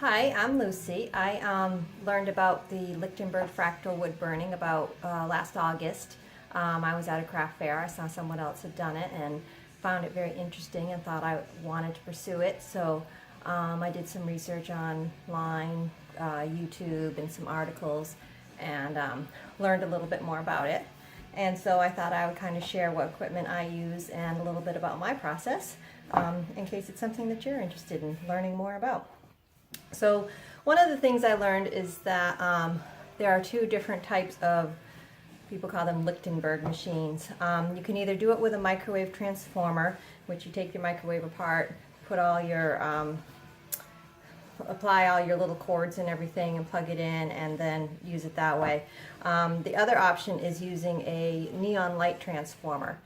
Hi, I'm Lucy. I learned about the Lichtenberg fractal wood burning about last August. I was at a craft fair. I saw someone else had done it and found it very interesting and thought I wanted to pursue it. So I did some research online, YouTube, and some articles, and learned a little bit more about it. And so I thought I would kind of share what equipment I use and a little bit about my process in case it's something that you're interested in learning more about. So one of the things I learned is that there are two different types of, people call them Lichtenberg machines. You can either do it with a microwave transformer, which you take your microwave apart, put all your, apply all your little cords and everything and plug it in and then use it that way. The other option is using a neon light transformer.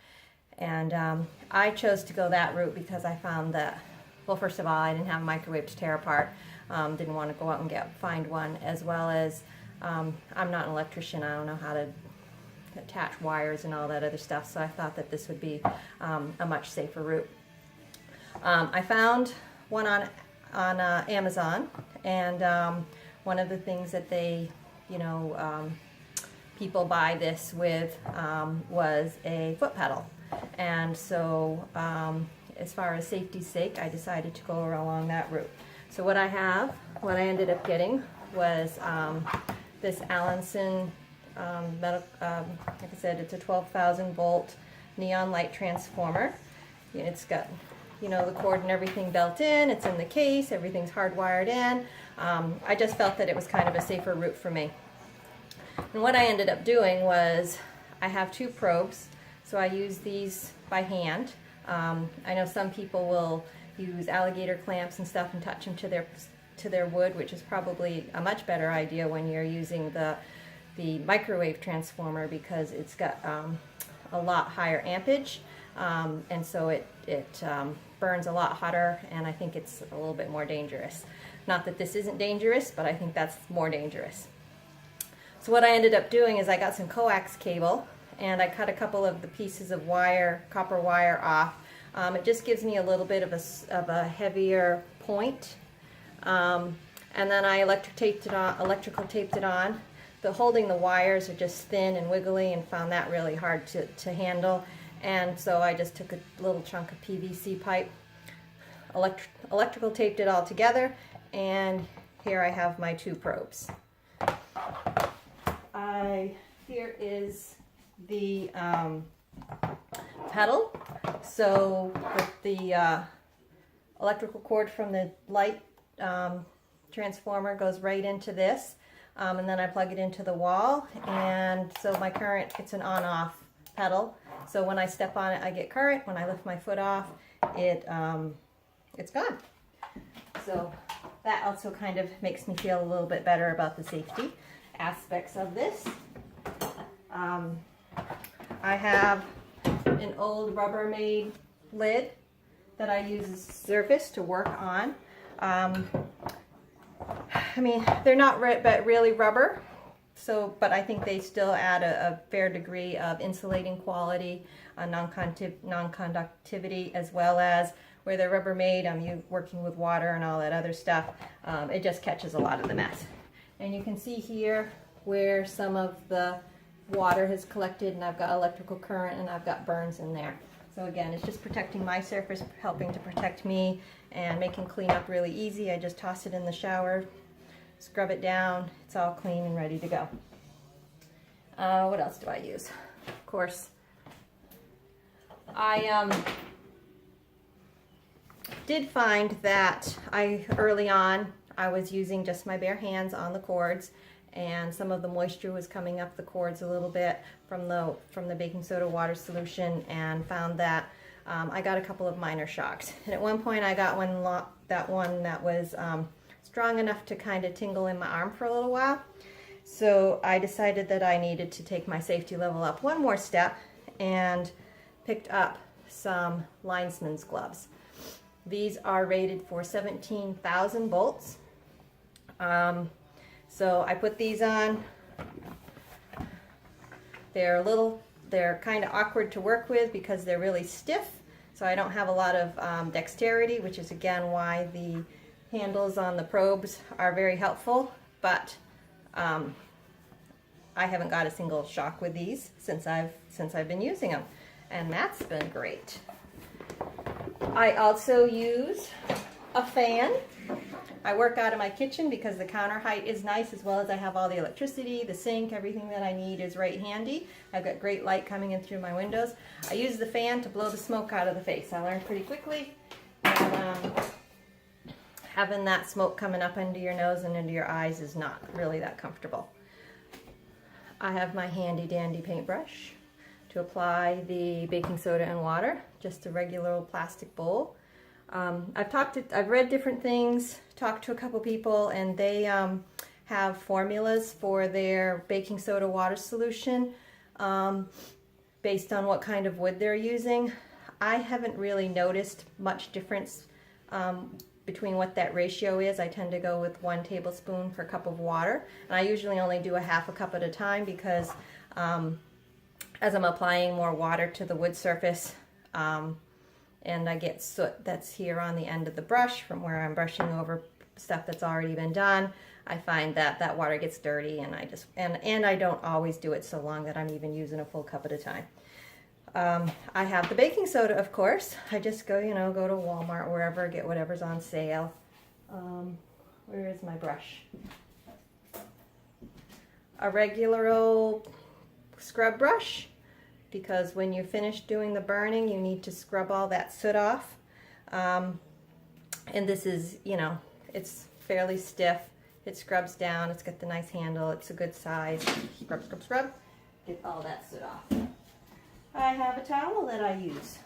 And I chose to go that route because I found that, well, first of all, I didn't have a microwave to tear apart. Didn't want to go out and find one, as well as I'm not an electrician. I don't know how to attach wires and all that other stuff, so I thought that this would be a much safer route. I found one on Amazon, and one of the things that they, people buy this with was a foot pedal. And so as far as safety's sake, I decided to go along that route. So what I ended up getting was this Allenson metal, like I said, it's a 12,000 volt neon light transformer. It's got, the cord and everything built in, it's in the case, everything's hardwired in. I just felt that it was kind of a safer route for me. And what I ended up doing was, I have two probes, so I use these by hand. I know some people will use alligator clamps and stuff and touch them to their wood, which is probably a much better idea when you're using the microwave transformer, because it's got a lot higher ampage, and so it burns a lot hotter, and I think it's a little bit more dangerous. Not that this isn't dangerous, but I think that's more dangerous. So what I ended up doing is I got some coax cable and I cut a couple of the pieces of wire, copper wire, off. It just gives me a little bit of a heavier point. And then I electrical taped it on. Holding the wires are just thin and wiggly, and found that really hard to handle. And so I just took a little chunk of PVC pipe, electrical taped it all together, and here I have my two probes. Here is the pedal. So the electrical cord from the light transformer goes right into this, and then I plug it into the wall, and so my current, it's an on-off pedal. So when I step on it, I get current. When I lift my foot off, it's gone. So that also kind of makes me feel a little bit better about the safety aspects of this. I have an old Rubbermaid lid that I use as a surface to work on. I mean, they're not really rubber, but I think they still add a fair degree of insulating quality, non-conductivity, as well as where they're Rubbermaid, I'm working with water and all that other stuff. It just catches a lot of the mess. And you can see here where some of the water has collected, and I've got electrical current and I've got burns in there. So again, it's just protecting my surface, helping to protect me, and making cleanup really easy. I just toss it in the shower, scrub it down, it's all clean and ready to go. What else do I use? Of course, I did find that early on I was using just my bare hands on the cords, and some of the moisture was coming up the cords a little bit from the baking soda water solution, and found that I got a couple of minor shocks. And at one point I got one that was strong enough to kind of tingle in my arm for a little while. So I decided that I needed to take my safety level up one more step and picked up some linesman's gloves. These are rated for 17,000 volts. So I put these on. They're kind of awkward to work with because they're really stiff, so I don't have a lot of dexterity, which is again why handles on the probes are very helpful, but I haven't got a single shock with these since I've been using them, and that's been great. I also use a fan. I work out of my kitchen because the counter height is nice, as well as I have all the electricity, the sink, everything that I need is right handy. I've got great light coming in through my windows. I use the fan to blow the smoke out of the face. I learned pretty quickly. And, having that smoke coming up into your nose and into your eyes is not really that comfortable. I have my handy dandy paintbrush to apply the baking soda and water, just a regular old plastic bowl. I've read different things, talked to a couple people, and they have formulas for their baking soda water solution based on what kind of wood they're using. I haven't really noticed much difference between what that ratio is. I tend to go with 1 tablespoon per cup of water, and I usually only do a half a cup at a time because as I'm applying more water to the wood surface, and I get soot that's here on the end of the brush from where I'm brushing over stuff that's already been done, I find that that water gets dirty, and I don't always do it so long that I'm even using a full cup at a time. I have the baking soda, of course. I just go to Walmart, wherever, get whatever's on sale. Where is my brush? A regular old scrub brush, because when you're finished doing the burning, you need to scrub all that soot off. And this is, it's fairly stiff. It scrubs down. It's got the nice handle. It's a good size. Scrub, scrub, scrub. Get all that soot off. I have a towel that I use.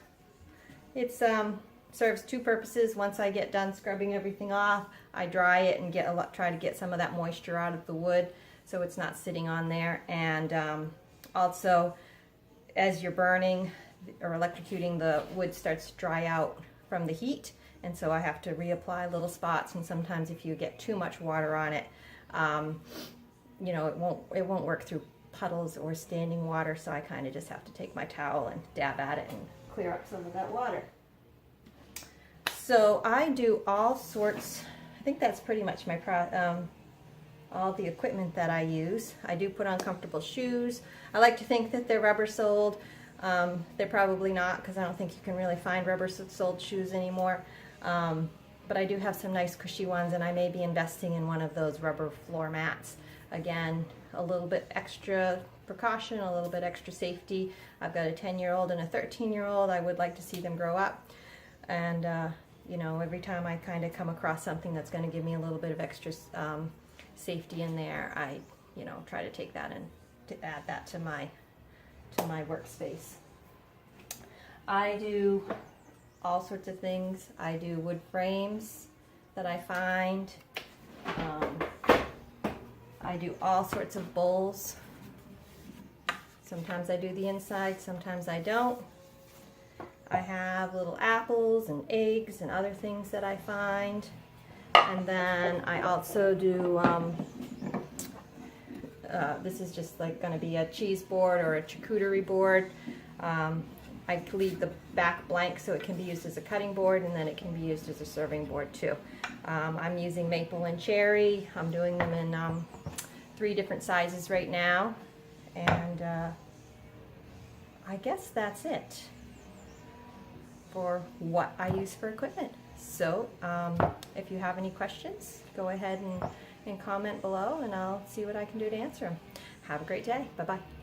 It serves 2 purposes. Once I get done scrubbing everything off, I dry it and try to get some of that moisture out of the wood so it's not sitting on there. And also, as you're burning or electrocuting, the wood starts to dry out from the heat, and so I have to reapply little spots. And sometimes if you get too much water on it, it won't work through puddles or standing water, so I kind of just have to take my towel and dab at it and clear up some of that water. So I do all sorts. I think that's pretty much my all the equipment that I use. I do put on comfortable shoes. I like to think that they're rubber soled. They're probably not, because I don't think you can really find rubber soled shoes anymore. But I do have some nice cushy ones, and I may be investing in one of those rubber floor mats. Again, a little bit extra precaution, a little bit extra safety. I've got a 10-year-old and a 13-year-old. I would like to see them grow up. And, every time I kind of come across something that's going to give me a little bit of extra safety in there, I, try to take that and to add that to my workspace. I do all sorts of things. I do wood frames that I find. I do all sorts of bowls. Sometimes I do the inside, sometimes I don't. I have little apples and eggs and other things that I find. And then I also do, this is just like going to be a cheese board or a charcuterie board. I leave the back blank so it can be used as a cutting board, and then it can be used as a serving board too. I'm using maple and cherry. I'm doing them in 3 different sizes right now, and I guess that's it for what I use for equipment. So if you have any questions, go ahead and comment below, and I'll see what I can do to answer them. Have a great day. Bye-bye.